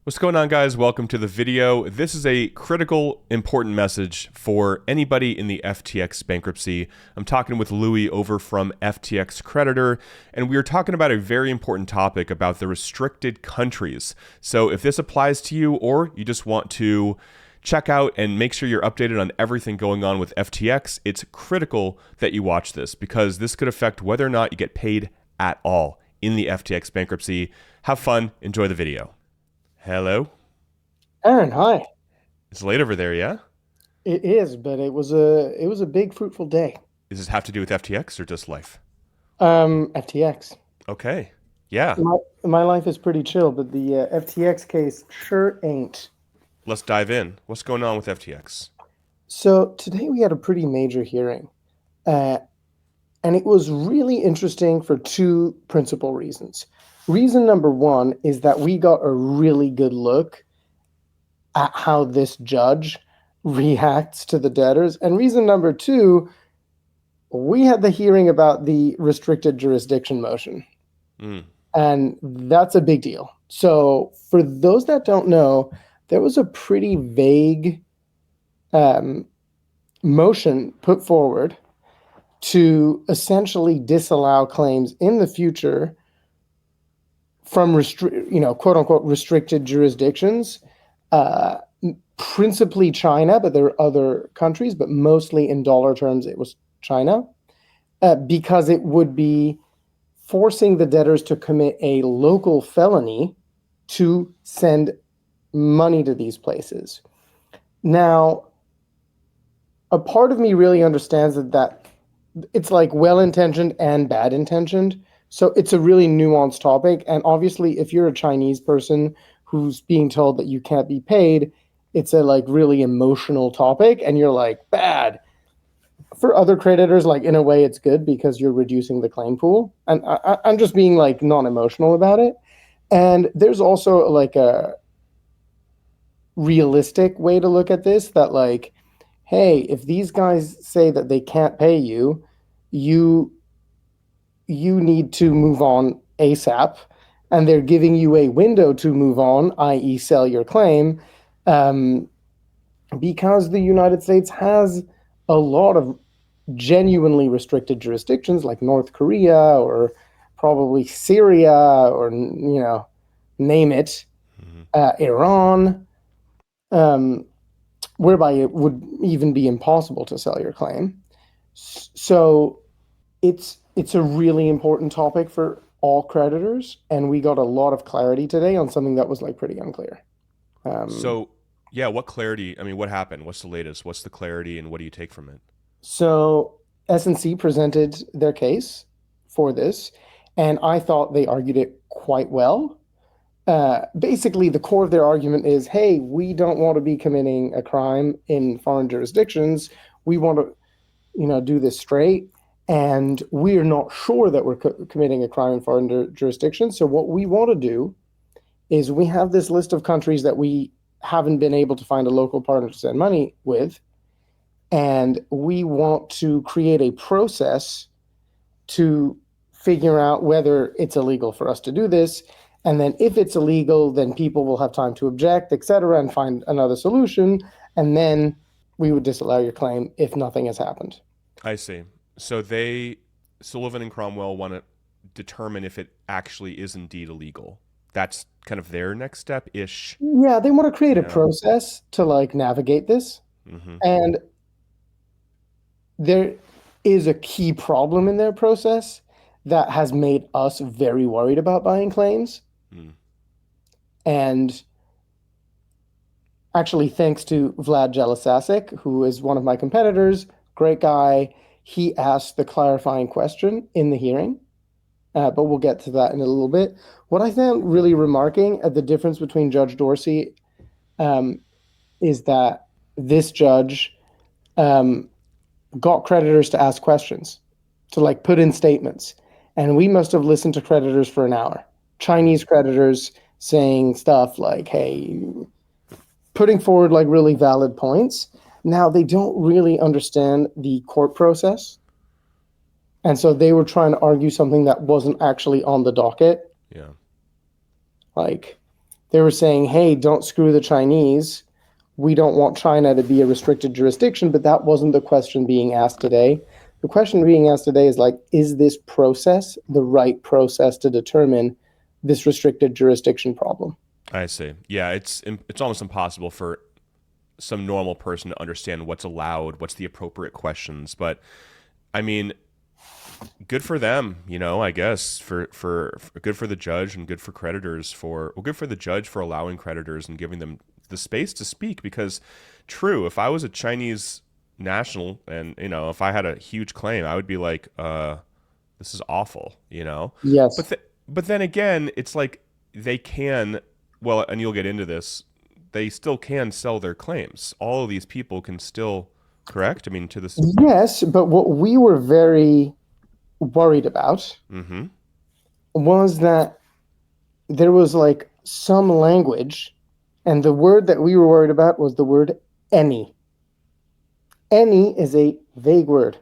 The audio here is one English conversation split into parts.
What's going on, guys? Welcome to the video. This is a critical, important message for anybody in the FTX bankruptcy. I'm talking with Louis over from FTX Creditor, and we are talking about a very important topic about the restricted countries. So if this applies to you, or you just want to check out and make sure you're updated on everything going on with FTX, it's critical that you watch this because this could affect whether or not you get paid at all in the FTX bankruptcy. Have fun. Enjoy the video. Hello. Aaron, hi. It's late over there, yeah? It is, but it was a big fruitful day. Does this have to do with FTX or just life? FTX. Okay. Yeah. My life is pretty chill, but the FTX case sure ain't. Let's dive in. What's going on with FTX? So today we had a pretty major hearing, uh, and it was really interesting for two principal reasons. Reason number one is that we got a really good look at how this judge reacts to the debtors, and reason number two, we had the hearing about the restricted jurisdiction motion. Mm. And that's a big deal. So, for those that don't know, there was a pretty vague um, motion put forward to essentially disallow claims in the future from quote unquote restricted jurisdictions, uh, principally China, but there are other countries, but mostly in dollar terms, it was China, because it would be forcing the debtors to commit a local felony to send money to these places. Now, a part of me really understands that it's like well-intentioned and bad-intentioned. So it's a really nuanced topic. And obviously, if you're a Chinese person who's being told that you can't be paid, it's a like really emotional topic. And you're like, bad. For other creditors, like in a way, it's good because you're reducing the claim pool. And I'm just being like non-emotional about it. And there's also like a realistic way to look at this that like, hey, if these guys say that they can't pay you, you you need to move on ASAP, and they're giving you a window to move on, i.e., sell your claim, um, because the United States has a lot of genuinely restricted jurisdictions like North Korea or probably Syria or name it, Hmm. Iran, um, whereby it would even be impossible to sell your claim. So it's a really important topic for all creditors, and we got a lot of clarity today on something that was like pretty unclear. Um, So, yeah, what clarity? I mean, what happened? What's the latest? What's the clarity and what do you take from it? so S&C presented their case for this, and I thought they argued it quite well. Basically, the core of their argument is, hey, we don't want to be committing a crime in foreign jurisdictions. We want to, do this straight. And we're not sure that we're committing a crime in foreign jurisdictions. So what we want to do is we have this list of countries that we haven't been able to find a local partner to send money with, and we want to create a process to figure out whether it's illegal for us to do this. And then if it's illegal, then people will have time to object, et cetera, and find another solution. And then we would disallow your claim if nothing has happened. I see. So Sullivan and Cromwell, want to determine if it actually is indeed illegal. That's kind of their next step ish. Yeah, they want to create a Yeah. process to like navigate this. Hmm. And there is a key problem in their process that has made us very worried about buying claims. Mm. And actually, thanks to Vlad Jelisasic, who is one of my competitors, great guy, he asked the clarifying question in the hearing. But we'll get to that in a little bit. What I found really remarking at the difference between Judge Dorsey, um, is that this judge, um, got creditors to ask questions, to like put in statements. And we must have listened to creditors for an hour. Chinese Mm. creditors saying stuff like, hey, putting forward like really valid points. Now, they don't really understand the court process. And so they were trying to argue something that wasn't actually on the docket. Yeah. Like, They were saying, hey, don't screw the Chinese. We don't want China to be a restricted jurisdiction, but that wasn't the question being asked today. The question being asked today is like, is this process the right process to determine this restricted jurisdiction problem? I see. Yeah, it's almost impossible for some normal person to understand what's allowed, what's the appropriate questions. But I mean, good for them, I guess for good for the judge and good for creditors good for the judge for allowing creditors and giving them the space to speak. Because true, if I was a Chinese national and if I had a huge claim, I would be like, this is awful. Yes. But then again, it's like they can, well, and you'll get into this, they still can sell their claims. All of these people can still, correct? I mean, to this. Yes, but what we were very worried about Mm-hmm. was that there was like some language, and the word that we were worried about was the word any. Any is a vague word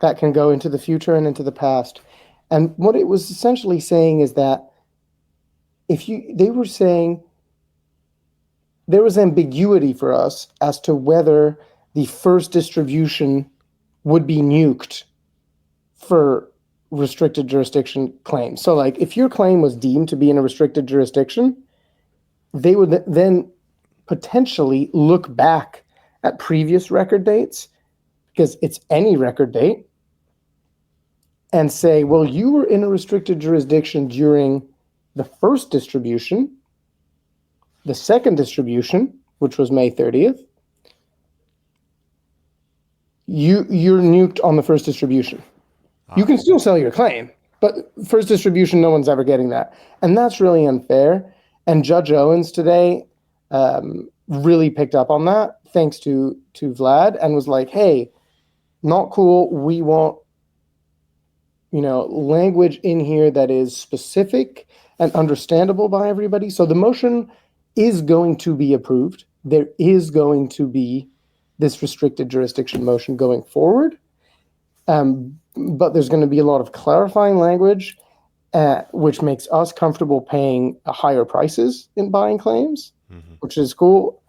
that can go into the future and into the past. And what it was essentially saying is that they were saying there was ambiguity for us as to whether the first distribution would be nuked for restricted jurisdiction claims. So like if your claim was deemed to be in a restricted jurisdiction, they would then potentially look back at previous record dates, because it's any record date, and say, well, you were in a restricted jurisdiction during the first distribution, the second distribution, which was May 30th. You're nuked on the first distribution. You can still sell your claim, but first distribution, no one's ever getting that. And that's really unfair. And Judge Owens today really picked up on that, thanks to Vlad, and was like, hey, not cool. We want, language in here that is specific and understandable by everybody. So the motion is going to be approved. There is going to be this restricted jurisdiction motion going forward. But there's going to be a lot of clarifying language, which makes us comfortable paying higher prices in buying claims, which is cool.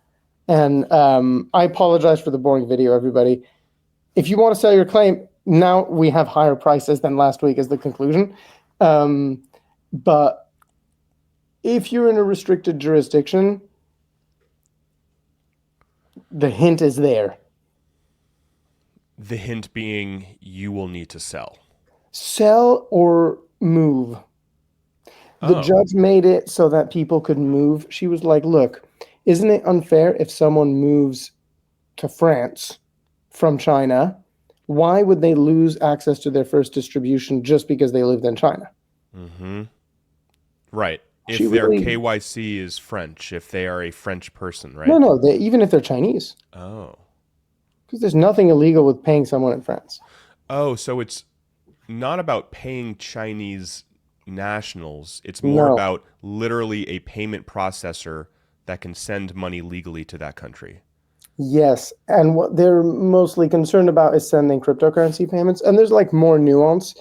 And I apologize for the boring video, everybody. If you want to sell your claim, now we have higher prices than last week is the conclusion. But if you're in a restricted jurisdiction, the hint is there. The hint being you will need to sell. Sell or move. The judge made it so that people could move. She was like, look, isn't it unfair if someone moves to France from China? Why would they lose access to their first distribution just because they lived in China? Mm-hmm. Right. If their KYC is French, if they are a French person, right? No, even if they're Chinese. Oh. Because there's nothing illegal with paying someone in France. Oh, so it's not about paying Chinese nationals. It's more about literally a payment processor that can send money legally to that country. Yes, and what they're mostly concerned about is sending cryptocurrency payments. And there's like more nuance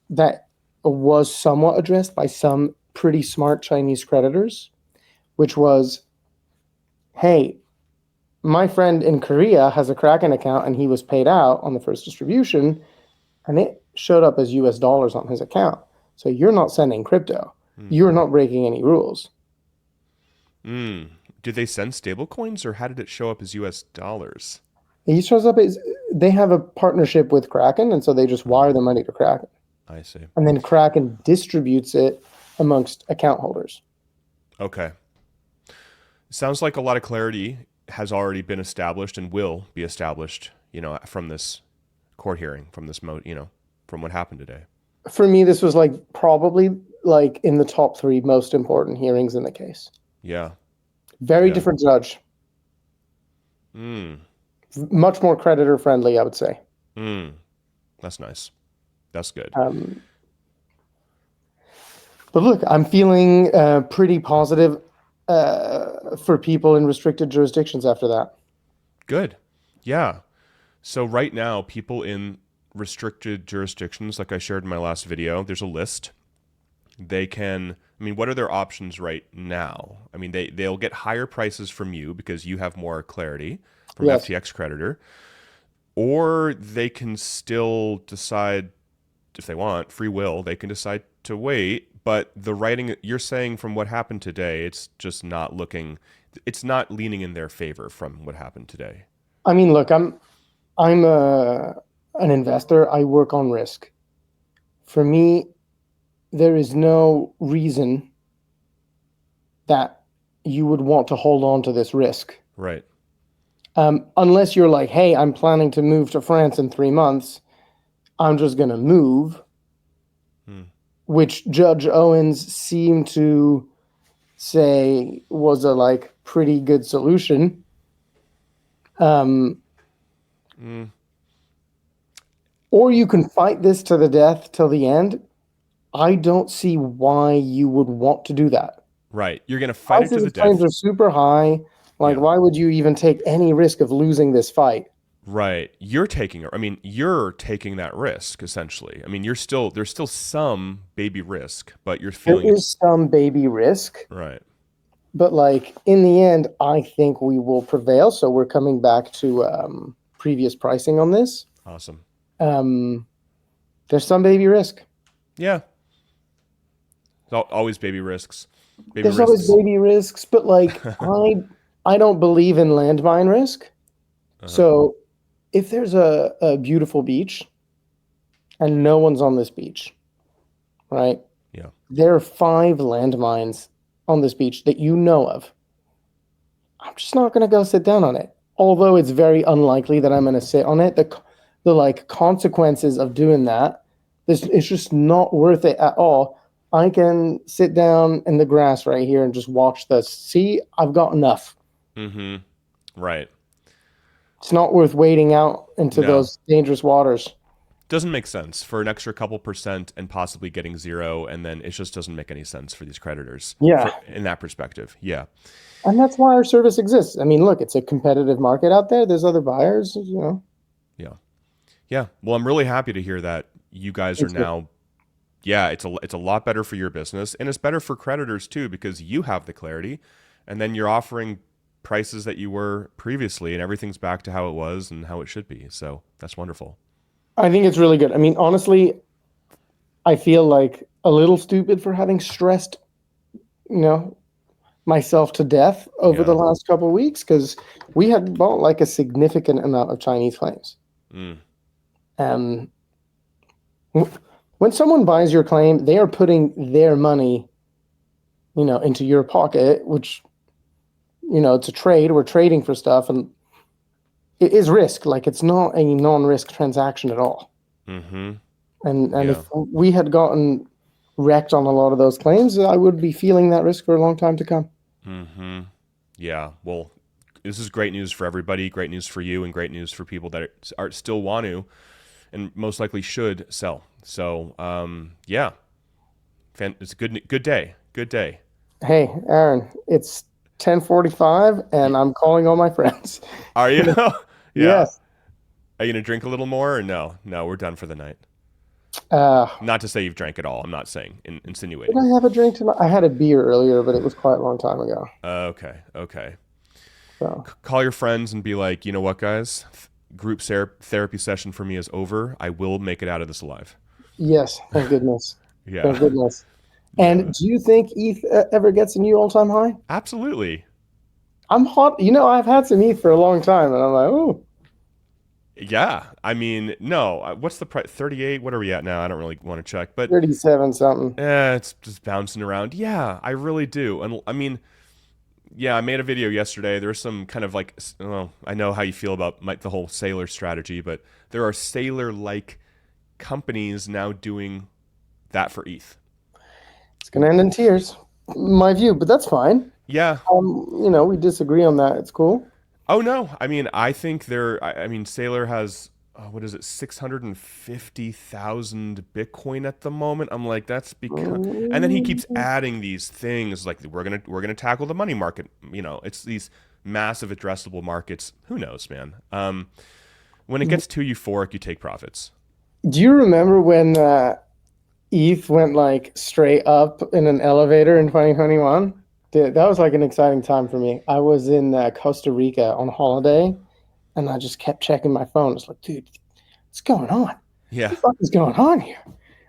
that was somewhat addressed by some pretty smart Chinese creditors, which was, hey, my friend in Korea has a Kraken account and he was paid out on the first distribution and it showed up as US dollars on his account. So you're not sending crypto. You're not breaking any rules. Did they send stable coins or how did it show up as US dollars? He shows up as, they have a partnership with Kraken, and so they just wire the money to Kraken. I see. And then Kraken distributes it amongst account holders. Okay. Sounds like a lot of clarity has already been established and will be established, from this court hearing, from this from what happened today. For me, this was probably in the top 3 most important hearings in the case. Yeah. Very different judge. Much more creditor friendly, I would say. That's nice. That's good. But look, I'm feeling pretty positive for people in restricted jurisdictions after that. Good. Yeah. So right now, people in restricted jurisdictions, like I shared in my last video, there's a list. They can, I mean, what are their options right now? I mean, they'll get higher prices from you because you have more clarity from Yes. FTX creditor, or they can still decide if they want free will, they can decide to wait. But the writing you're saying from what happened today, it's just not looking, it's not leaning in their favor from what happened today. I mean, look, I'm an investor. I work on risk. For me, there is no reason that you would want to hold on to this risk. Right. Unless you're like, hey, I'm planning to move to France in 3 months. I'm just going to move, which Judge Owens seemed to say was a like pretty good solution. Or you can fight this to the death till the end. I don't see why you would want to do that. Right. You're going to fight it to Prices the of claims death. are super high. Like, Yeah. why would you even take any risk of losing this fight? Right. You're taking that risk essentially. I mean, there's still some baby risk, but you're There feeling is some baby risk, right. but like in the end, I think we will prevail. So we're coming back to previous pricing on this. Awesome. There's some baby risk. Yeah. Always baby risks. There's always baby risks, but like I don't believe in landmine risk. So if there's a beautiful beach and no one's on this beach, right? Yeah. There are 5 landmines on this beach that you know of. I'm just not going to go sit down on it. Although it's very unlikely that I'm going to sit on it. The like consequences of doing that, it's just not worth it at all. I can sit down in the grass right here and just watch this. See, I've got enough. Mm-hmm. Right. It's not worth wading out into those dangerous waters. Doesn't make sense for an extra couple percent and possibly getting 0, and then it just doesn't make any sense for these creditors. Yeah. In that perspective. Yeah. And that's why our service exists. I mean, look, it's a competitive market out there. There's other buyers, you know. Yeah. Yeah. Well, I'm really happy to hear that you guys are now. Yeah, it's a lot better for your business, and it's better for creditors too because you have the clarity, and then you're offering prices that you were previously, and everything's back to how it was and how it should be. So that's wonderful. I think it's really good. I mean, honestly, I feel like a little stupid for having stressed, myself to death over the last couple of weeks because we had bought like a significant amount of Chinese claims. When someone buys your claim, they are putting their money, into your pocket, which, it's a trade. We're trading for stuff, and it is risk. Like, it's not a non-risk transaction at all. Mm-hmm. And if we had gotten wrecked on a lot of those claims, I would be feeling that risk for a long time to come. Mm-hmm. Yeah. Well, this is great news for everybody. Great news for you, and great news for people that are still want to, and most likely should sell. So, yeah, it's a good day. Good day. Hey, Aaron, it's 10:45, and I'm calling all my friends. Are you? Yeah. Yes. Are you gonna drink a little more, or no? No, we're done for the night. Not to say you've drank at all. I'm not saying, insinuating. Did I have a drink tonight? I had a beer earlier, but it was quite a long time ago. Okay. So. Call your friends and be like, you know what, guys? Group therapy session for me is over. I will make it out of this alive. Yes, thank goodness. Yeah. Thank goodness. And do you think ETH ever gets a new all-time high? Absolutely. I'm hot. I've had some ETH for a long time, and I'm like, oh. Yeah. I mean, no. What's the price? 38? What are we at now? I don't really want to check. But 37 something. It's just bouncing around. Yeah, I really do. And I mean, yeah, I made a video yesterday. There's some kind of like, I know how you feel about the whole Sailor strategy, but there are Sailor-like companies now doing that for ETH. It's going to end in tears, my view, but that's fine. Yeah. We disagree on that. It's cool. Oh, no. I mean, I think Sailor has, what is it, 650,000 Bitcoin at the moment. I'm like, that's because, and then he keeps adding these things like we're gonna tackle the money market. It's these massive addressable markets. Who knows, man? When it gets too euphoric, you take profits. Do you remember when ETH went like straight up in an elevator in 2021. Dude, that was like an exciting time for me. I was in Costa Rica on holiday and I just kept checking my phone. It's like, dude, what's going on? What Yeah. the fuck is going on here?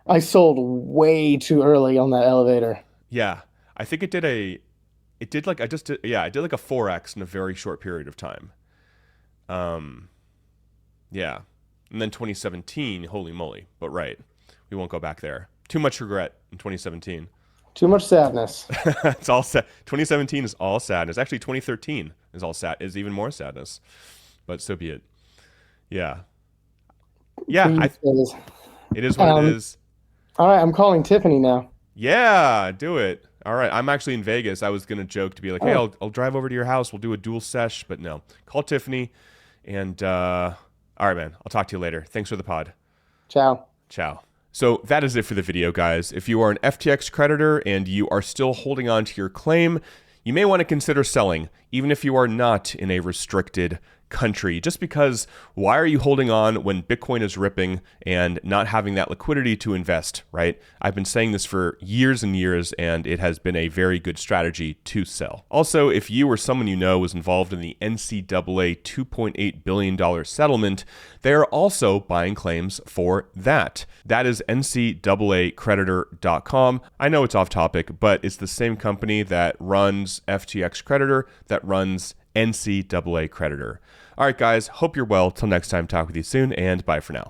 I sold way too early on that elevator. Yeah. I think it did like, I just did, yeah, I did like a 4x in a very short period of time. Um, yeah. And then 2017, holy moly. But right. We won't go back there. Too much regret in 2017. Too much sadness. It's all sad. 2017 is all sadness. Actually, 2013 is all sad. Is even more sadness. But so be it. Yeah. Yeah. Please, please. It is what it is. All right, I'm calling Tiffany now. Yeah. Do it. All right. I'm actually in Vegas. I was gonna joke to be like, hey, Oh, I'll drive over to your house. We'll do a dual sesh. But no. Call Tiffany. And all right, man. I'll talk to you later. Thanks for the pod. ciao. Ciao. So that is it for the video, guys. If you are an FTX creditor and you are still holding on to your claim, you may want to consider selling, even if you are not in a restricted country. Just because, why are you holding on when Bitcoin is ripping and not having that liquidity to invest, right? I've been saying this for years and years, and it has been a very good strategy to sell. Also, if you or someone you know was involved in the NCAA $2.8 billion settlement, they are also buying claims for that. That is NCAAcreditor.com. I know it's off topic, but it's the same company that runs FTX Creditor that runs NCAA Creditor. All right, guys, hope you're well. Till next time, talk with you soon, and bye for now.